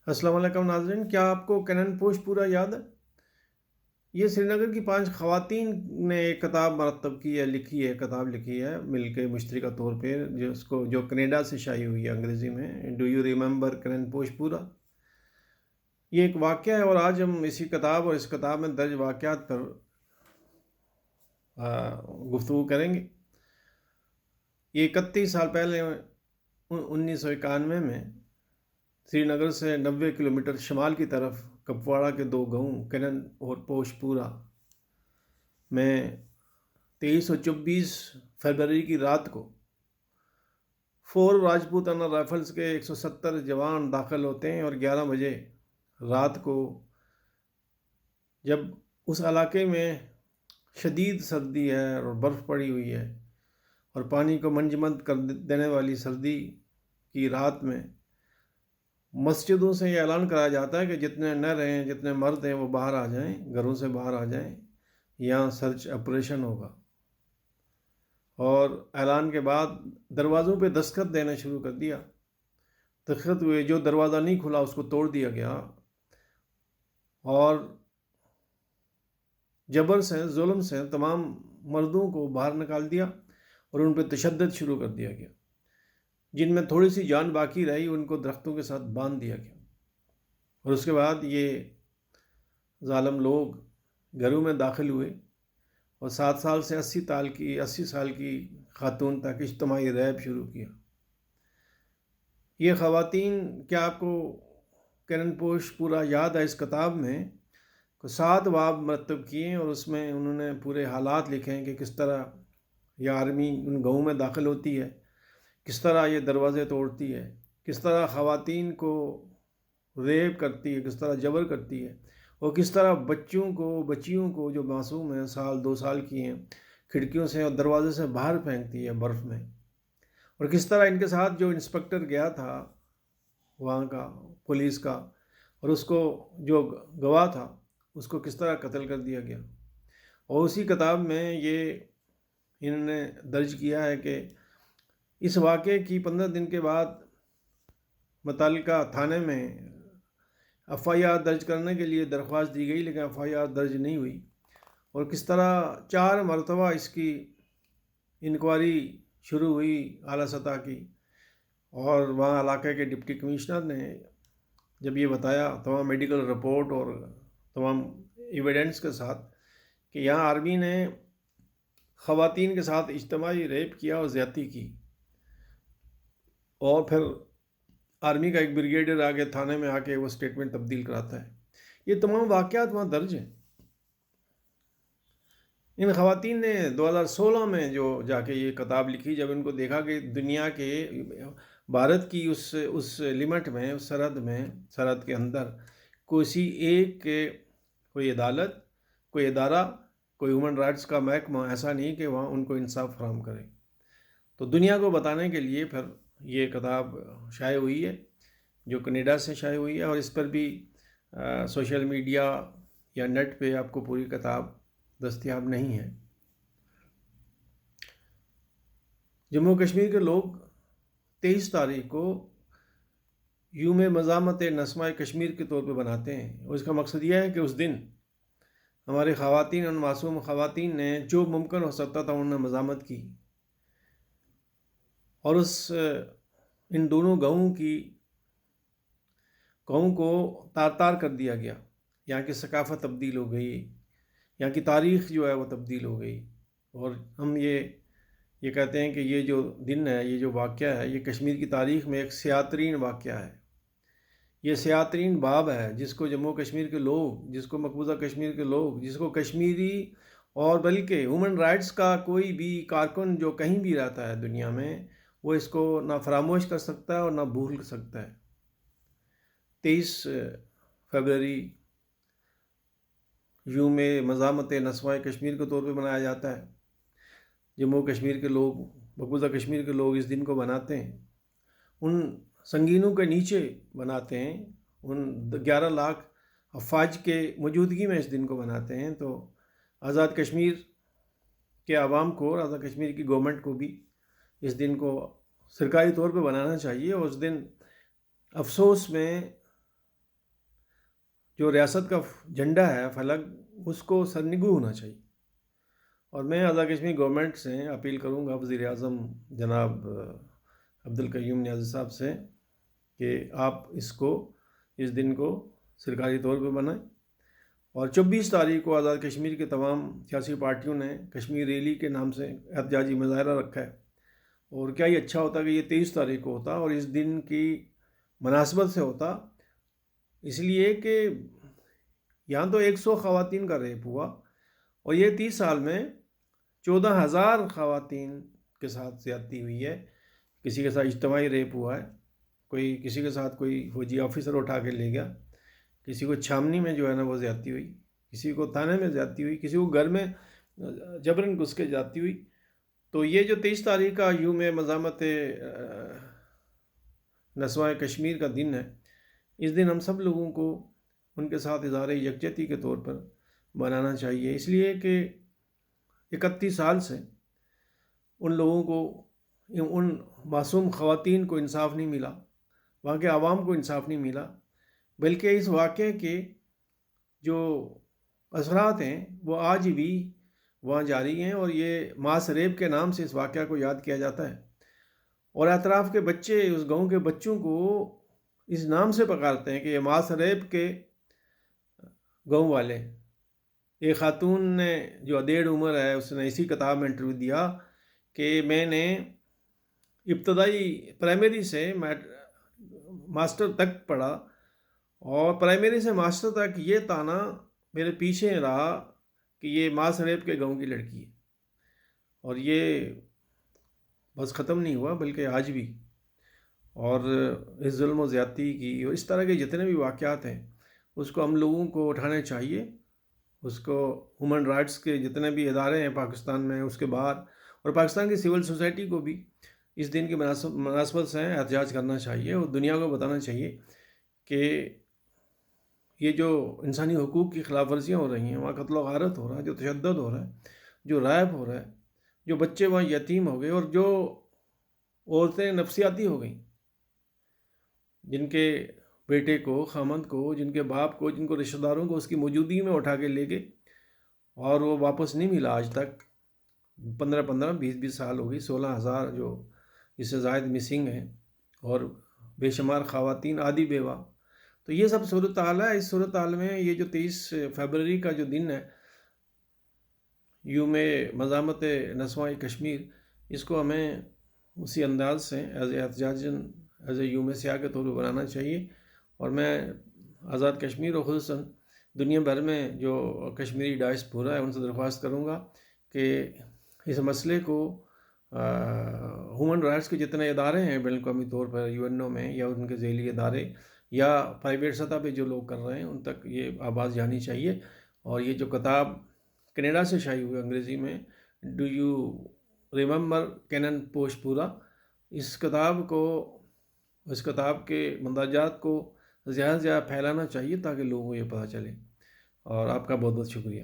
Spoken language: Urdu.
السلام علیکم ناظرین، کیا آپ کو کینن پوش پورا یاد ہے؟ یہ سری نگر کی 5 خواتین نے ایک کتاب مرتب کی ہے، کتاب لکھی ہے مل کے مشترکہ طور پہ، جو کینیڈا سے شائع ہوئی ہے انگریزی میں، ڈو یو ریممبر کینن پوش پورا؟ یہ ایک واقعہ ہے اور آج ہم اسی کتاب اور اس کتاب میں درج واقعات پر گفتگو کریں گے۔ یہ 31 سال پہلے 1991 میں سری نگر سے 90 کلومیٹر شمال کی طرف کپواڑہ کے 2 گاؤں کینن اور پوش پورا میں 2324 فروری کی رات کو 4 راجپوتانہ رائفلز کے 170 جوان داخل ہوتے ہیں اور 11 بجے رات کو، جب اس علاقے میں شدید سردی ہے اور برف پڑی ہوئی ہے اور پانی کو منجمد کر دینے والی سردی کی رات میں، مسجدوں سے یہ اعلان کرایا جاتا ہے کہ جتنے نر ہیں، جتنے مرد ہیں، وہ باہر آ جائیں، گھروں سے باہر آ جائیں، یہاں سرچ آپریشن ہوگا۔ اور اعلان کے بعد دروازوں پہ دستخط دینا شروع کر دیا۔ دستخط ہوئے، جو دروازہ نہیں کھلا اس کو توڑ دیا گیا اور جبر سے، ظلم سے تمام مردوں کو باہر نکال دیا اور ان پہ تشدد شروع کر دیا گیا۔ جن میں تھوڑی سی جان باقی رہی ان کو درختوں کے ساتھ باندھ دیا گیا، اور اس کے بعد یہ ظالم لوگ گھروں میں داخل ہوئے اور 7 سال سے 80 سال کی خاتون تک اجتماعی ریپ شروع کیا۔ یہ خواتین، کیا آپ کو کینن پوش پورا یاد ہے؟ اس کتاب میں 7 باب مرتب کیے اور اس میں انہوں نے پورے حالات لکھے ہیں کہ کس طرح یہ آرمی ان گاؤں میں داخل ہوتی ہے، کس طرح یہ دروازے توڑتی ہے، کس طرح خواتین کو ریپ کرتی ہے، کس طرح جبر کرتی ہے، اور کس طرح بچیوں کو جو معصوم ہیں، 2 سال کی ہیں، کھڑکیوں سے اور دروازے سے باہر پھینکتی ہے برف میں، اور کس طرح ان کے ساتھ جو انسپکٹر گیا تھا وہاں کا پولیس کا، اور اس کو جو گواہ تھا اس کو کس طرح قتل کر دیا گیا۔ اور اسی کتاب میں یہ انہوں نے درج کیا ہے کہ اس واقعے کی 15 دن کے بعد متعلقہ تھانے میں FIR درج کرنے کے لیے درخواست دی گئی، لیکن FIR درج نہیں ہوئی، اور کس طرح 4 مرتبہ اس کی انکوائری شروع ہوئی اعلیٰ سطح کی، اور وہاں علاقے کے ڈپٹی کمشنر نے جب یہ بتایا تمام میڈیکل رپورٹ اور تمام ایویڈنس کے ساتھ کہ یہاں آرمی نے خواتین کے ساتھ اجتماعی ریپ کیا اور زیادتی کی، اور پھر آرمی کا ایک بریگیڈیئر آگے تھانے میں آ کے وہ سٹیٹمنٹ تبدیل کراتا ہے۔ یہ تمام واقعات وہاں درج ہیں۔ ان خواتین نے 2016 میں جو جا کے یہ کتاب لکھی، جب ان کو دیکھا کہ دنیا کے بھارت کی اس لمٹ میں، اس سرحد کے اندر کوئی عدالت، کوئی ادارہ، کوئی ہیومن رائٹس کا محکمہ ایسا نہیں کہ وہاں ان کو انصاف فراہم کرے، تو دنیا کو بتانے کے لیے پھر یہ کتاب شائع ہوئی ہے، جو کینیڈا سے شائع ہوئی ہے، اور اس پر بھی سوشل میڈیا یا نیٹ پہ آپ کو پوری کتاب دستیاب نہیں ہے۔ جموں کشمیر کے لوگ 23 تاریخ کو یوم مزاحمت نسمہ کشمیر کے طور پہ بناتے ہیں، اور اس کا مقصد یہ ہے کہ اس دن ہماری خواتین، ان معصوم خواتین نے جو ممکن ہو سکتا تھا انہوں نے مزاحمت کی، اور ان دونوں گاؤں کو تار تار کر دیا گیا۔ یہاں کی ثقافت تبدیل ہو گئی، یہاں کی تاریخ جو ہے وہ تبدیل ہو گئی، اور ہم یہ کہتے ہیں کہ یہ جو دن ہے، یہ جو واقعہ ہے، یہ کشمیر کی تاریخ میں ایک سیاہ ترین واقعہ ہے۔ یہ سیاہ ترین باب ہے جس کو جموں کشمیر کے لوگ، جس کو مقبوضہ کشمیر کے لوگ، جس کو کشمیری اور بلکہ ہیومن رائٹس کا کوئی بھی کارکن جو کہیں بھی رہتا ہے دنیا میں، وہ اس کو نہ فراموش کر سکتا ہے اور نہ بھول سکتا ہے۔ 23 فروری یوم مزاحمت نسواں کشمیر کے طور پہ منایا جاتا ہے۔ جموں کشمیر کے لوگ، مقبوضہ کشمیر کے لوگ اس دن کو مناتے ہیں، ان سنگینوں کے نیچے مناتے ہیں، ان 11 لاکھ افواج کے موجودگی میں اس دن کو مناتے ہیں۔ تو آزاد کشمیر کے عوام کو اور آزاد کشمیر کی گورنمنٹ کو بھی اس دن کو سرکاری طور پہ بنانا چاہیے، اور اس دن افسوس میں جو ریاست کا جھنڈا ہے فلک، اس کو سرنگو ہونا چاہیے۔ اور میں آزاد کشمیر گورنمنٹ سے اپیل کروں گا، وزیر اعظم جناب عبدالقیوم نیازی صاحب سے، کہ آپ اس دن کو سرکاری طور پہ بنائیں۔ اور 24 تاریخ کو آزاد کشمیر کے تمام سیاسی پارٹیوں نے کشمیر ریلی کے نام سے احتجاجی مظاہرہ رکھا ہے، اور کیا ہی اچھا ہوتا کہ یہ 23 تاریخ کو ہوتا اور اس دن کی مناسبت سے ہوتا، اس لیے کہ یہاں تو 100 خواتین کا ریپ ہوا، اور یہ 30 سال میں 14,000 خواتین کے ساتھ زیادتی ہوئی ہے۔ کسی کے ساتھ اجتماعی ریپ ہوا ہے، کسی کے ساتھ کوئی فوجی آفیسر اٹھا کے لے گیا، کسی کو چھامنی میں جو ہے نا وہ زیادتی ہوئی، کسی کو تھانے میں زیادتی ہوئی، کسی کو گھر میں جبراً گھس کے زیادتی ہوئی۔ تو یہ جو 23 تاریخ کا یوم مزاحمت نسواں کشمیر کا دن ہے، اس دن ہم سب لوگوں کو ان کے ساتھ اظہار یکجہتی کے طور پر بنانا چاہیے، اس لیے کہ 31 سال سے ان لوگوں کو، ان معصوم خواتین کو انصاف نہیں ملا، وہاں کے عوام کو انصاف نہیں ملا، بلکہ اس واقعے کے جو اثرات ہیں وہ آج بھی وہاں جاری ہیں، اور یہ ماس ریپ کے نام سے اس واقعہ کو یاد کیا جاتا ہے، اور اطراف کے بچے اس گاؤں کے بچوں کو اس نام سے پکارتے ہیں کہ یہ ماس ریپ کے گاؤں والے۔ ایک خاتون نے جو ادیڑ عمر ہے، اس نے اسی کتاب میں انٹرویو دیا کہ میں نے ابتدائی پرائمری سے ماسٹر تک پڑھا، اور پرائمری سے ماسٹر تک یہ تانا میرے پیچھے رہا کہ یہ ماس ریپ کے گاؤں کی لڑکی ہے، اور یہ بس ختم نہیں ہوا بلکہ آج بھی۔ اور اس ظلم و زیادتی کی اور اس طرح کے جتنے بھی واقعات ہیں اس کو ہم لوگوں کو اٹھانا چاہیے، اس کو ہیومن رائٹس کے جتنے بھی ادارے ہیں پاکستان میں، اس کے باہر، اور پاکستان کی سول سوسائٹی کو بھی اس دن کی مناسبت سے احتجاج کرنا چاہیے، اور دنیا کو بتانا چاہیے کہ یہ جو انسانی حقوق کی خلاف ورزیاں ہو رہی ہیں، وہاں قتل و غارت ہو رہا ہے، جو تشدد ہو رہا ہے، جو ریپ ہو رہا ہے، جو بچے وہاں یتیم ہو گئے، اور جو عورتیں نفسیاتی ہو گئیں، جن کے بیٹے کو، خامند کو، جن کے باپ کو، جن کو رشتہ داروں کو اس کی موجودگی میں اٹھا کے لے گئے، اور وہ واپس نہیں ملا آج تک۔ 15 سال ہو گئی، 16,000 جو اس سے زائد مسنگ ہیں، اور بے شمار خواتین آدھی بیوہ۔ تو یہ سب صورتحال ہے۔ اس صورتحال میں یہ جو 23 فروری کا جو دن ہے، یوم مزاحمت نسواں کشمیر، اس کو ہمیں اسی انداز سے ایز اے یوم سیاہ کے طور پر بنانا چاہیے، اور میں آزاد کشمیر اور خصوصاً دنیا بھر میں جو کشمیری ڈائسپورا ہے ان سے درخواست کروں گا کہ اس مسئلے کو ہیومن رائٹس کے جتنے ادارے ہیں بین الاقوامی طور پر، UNO میں، یا ان کے ذیلی ادارے، یا پرائیویٹ سطح پہ جو لوگ کر رہے ہیں، ان تک یہ آواز جانی چاہیے۔ اور یہ جو کتاب کینیڈا سے شائع ہوئی انگریزی میں، ڈو یو ریممبر کینن پوشپورا، اس کتاب کے مندرجات کو زیادہ سے زیادہ پھیلانا چاہیے تاکہ لوگوں کو یہ پتہ چلے۔ اور آپ کا بہت بہت شکریہ۔